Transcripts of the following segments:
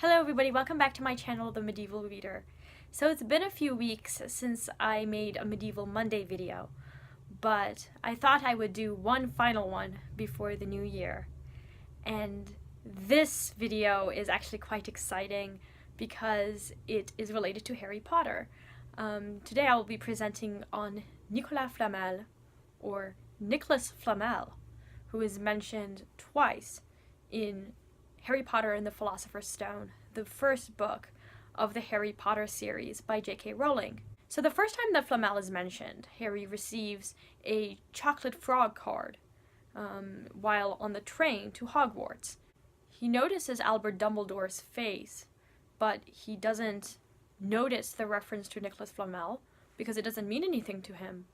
Hello everybody, welcome back to my channel, The Medieval Reader. So it's been a few weeks since I made a Medieval Monday video, but I thought I would do one final one before the new year. And this video is actually quite exciting because it is related to Harry Potter. Today I will be presenting on Nicolas Flamel, or Nicolas Flamel, who is mentioned twice in Harry Potter and the Philosopher's Stone, the first book of the Harry Potter series by J.K. Rowling. So the first time that Flamel is mentioned, Harry receives a chocolate frog card while on the train to Hogwarts. He notices Albert Dumbledore's face, but he doesn't notice the reference to Nicolas Flamel because it doesn't mean anything to him.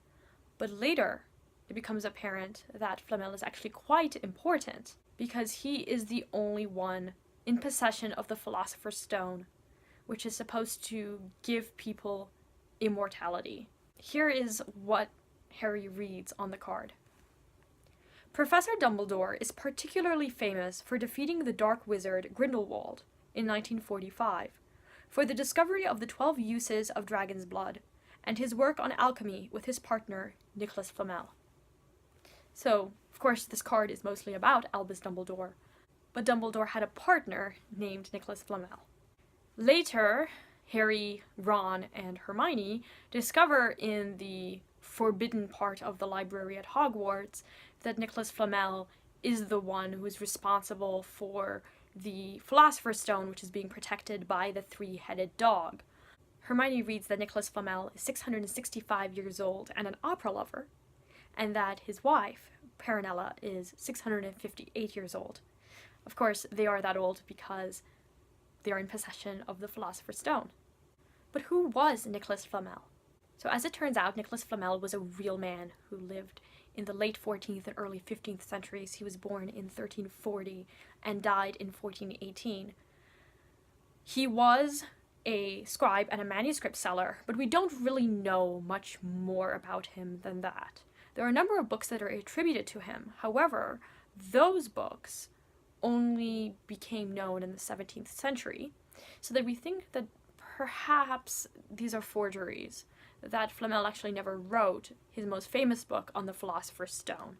But later, it becomes apparent that Flamel is actually quite important, because he is the only one in possession of the Philosopher's Stone, which is supposed to give people immortality. Here is what Harry reads on the card. Professor Dumbledore is particularly famous for defeating the dark wizard Grindelwald in 1945, for the discovery of the 12 uses of dragon's blood, and his work on alchemy with his partner, Nicolas Flamel. So, of course, this card is mostly about Albus Dumbledore, but Dumbledore had a partner named Nicolas Flamel. Later, Harry, Ron, and Hermione discover in the forbidden part of the library at Hogwarts that Nicolas Flamel is the one who is responsible for the Philosopher's Stone, which is being protected by the three-headed dog. Hermione reads that Nicolas Flamel is 665 years old and an opera lover, and that his wife, Perenella, is 658 years old. Of course, they are that old because they are in possession of the Philosopher's Stone. But who was Nicolas Flamel? So as it turns out, Nicolas Flamel was a real man who lived in the late 14th and early 15th centuries. He was born in 1340 and died in 1418. He was a scribe and a manuscript seller, but we don't really know much more about him than that. There are a number of books that are attributed to him. However, those books only became known in the 17th century, so that we think that perhaps these are forgeries, that Flamel actually never wrote his most famous book on the Philosopher's Stone.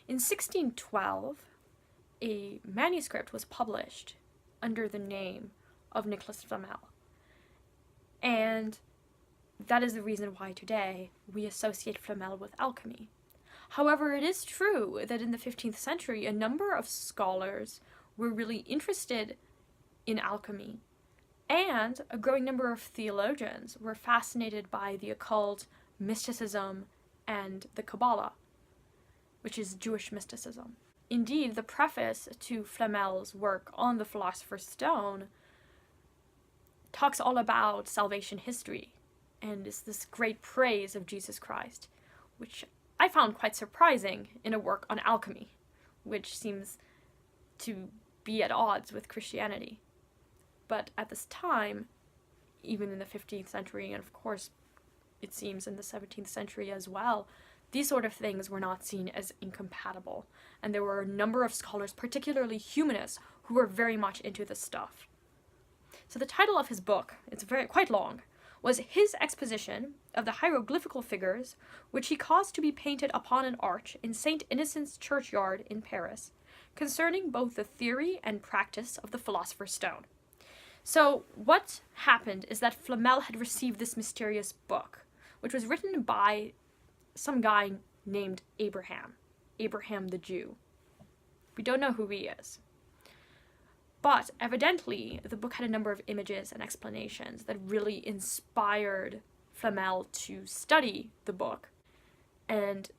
In 1612, a manuscript was published under the name of Nicolas Flamel, and that is the reason why today we associate Flamel with alchemy. However, it is true that in the 15th century, a number of scholars were really interested in alchemy, and a growing number of theologians were fascinated by the occult, mysticism, and the Kabbalah, which is Jewish mysticism. Indeed, the preface to Flamel's work on the Philosopher's Stone talks all about salvation history, and is this great praise of Jesus Christ, which I found quite surprising in a work on alchemy, which seems to be at odds with Christianity. But at this time, even in the 15th century, and of course it seems in the 17th century as well, these sort of things were not seen as incompatible, and there were a number of scholars, particularly humanists, who were very much into this stuff. So the title of his book, it's quite long, was his exposition of the hieroglyphical figures which he caused to be painted upon an arch in St. Innocent's churchyard in Paris, concerning both the theory and practice of the Philosopher's Stone. So what happened is that Flamel had received this mysterious book, which was written by some guy named Abraham the Jew. We don't know who he is. But evidently, the book had a number of images and explanations that really inspired Flamel to study the book. And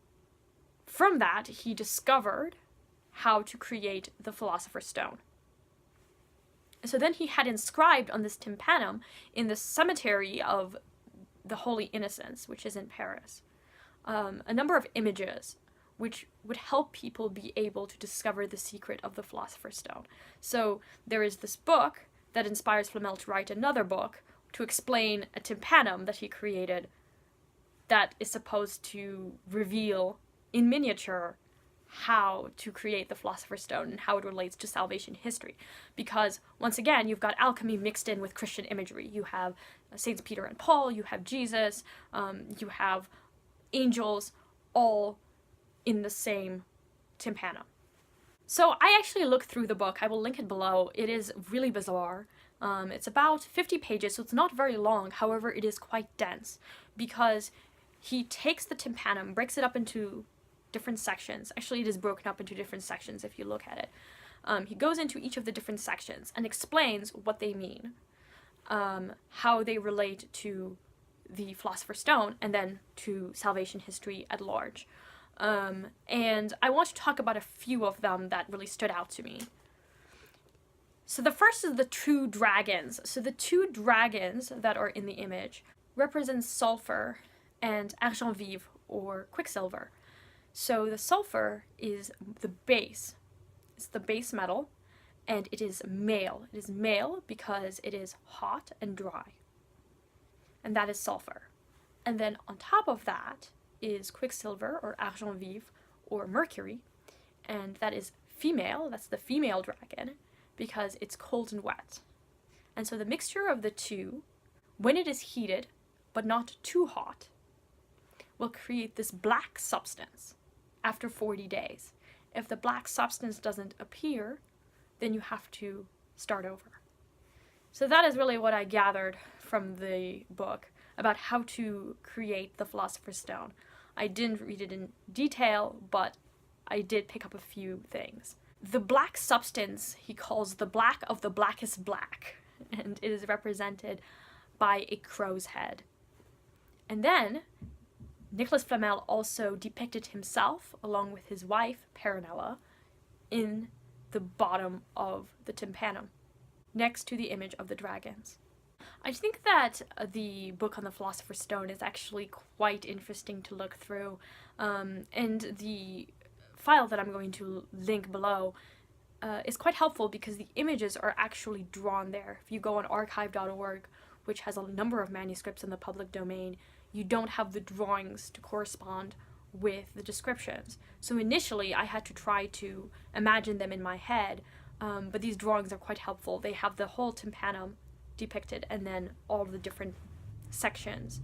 from that, he discovered how to create the Philosopher's Stone. So then he had inscribed on this tympanum in the cemetery of the Holy Innocents, which is in Paris, a number of images which would help people be able to discover the secret of the Philosopher's Stone. So there is this book that inspires Flamel to write another book to explain a tympanum that he created that is supposed to reveal in miniature how to create the Philosopher's Stone and how it relates to salvation history. Because, once again, you've got alchemy mixed in with Christian imagery. You have Saints Peter and Paul, you have Jesus, you have angels, all in the same tympanum. So I actually looked through the book. I will link it below. It is really bizarre. It's about 50 pages, so it's not very long. However, it is quite dense because he takes the tympanum, breaks it up into different sections. Actually, it is broken up into different sections if you look at it. He goes into each of the different sections and explains what they mean, how they relate to the Philosopher's Stone, and then to salvation history at large. And I want to talk about a few of them that really stood out to me. So the first is the two dragons. So the two dragons that are in the image represent sulfur and argent vif, or quicksilver. So the sulfur is the base. It's the base metal, and it is male. It is male because it is hot and dry. And that is sulfur. And then on top of that is quicksilver, or argent vif, or mercury, and that is female. That's the female dragon, because it's cold and wet. And so the mixture of the two, when it is heated, but not too hot, will create this black substance after 40 days. If the black substance doesn't appear, then you have to start over. So that is really what I gathered from the book about how to create the Philosopher's Stone. I didn't read it in detail, but I did pick up a few things. The black substance he calls the black of the blackest black, and it is represented by a crow's head. And then Nicolas Flamel also depicted himself, along with his wife, Peronella, in the bottom of the tympanum, next to the image of the dragons. I think that the book on the Philosopher's Stone is actually quite interesting to look through, and the file that I'm going to link below is quite helpful because the images are actually drawn there. If you go on archive.org, which has a number of manuscripts in the public domain, you don't have the drawings to correspond with the descriptions. So initially I had to try to imagine them in my head, but these drawings are quite helpful. They have the whole tympanum depicted and then all the different sections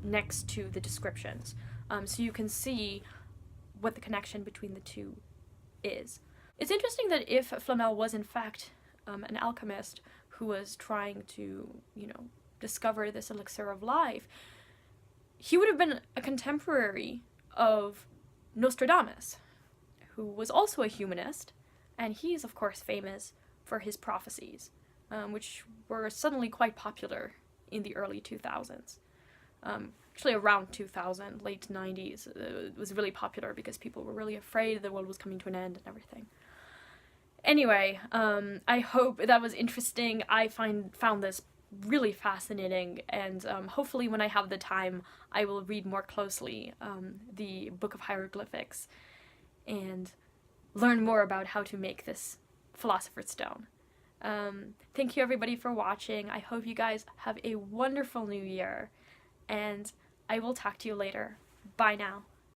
next to the descriptions. So you can see what the connection between the two is. It's interesting that if Flamel was in fact an alchemist who was trying to, discover this elixir of life, he would have been a contemporary of Nostradamus, who was also a humanist, and he is of course famous for his prophecies, which were suddenly quite popular in the early 2000s. Actually around 2000, late 90s, it was really popular because people were really afraid the world was coming to an end and everything. Anyway, I hope that was interesting. I found this really fascinating, and hopefully when I have the time I will read more closely the Book of Hieroglyphics and learn more about how to make this Philosopher's Stone. Thank you everybody for watching. I hope you guys have a wonderful new year, and I will talk to you later. Bye now.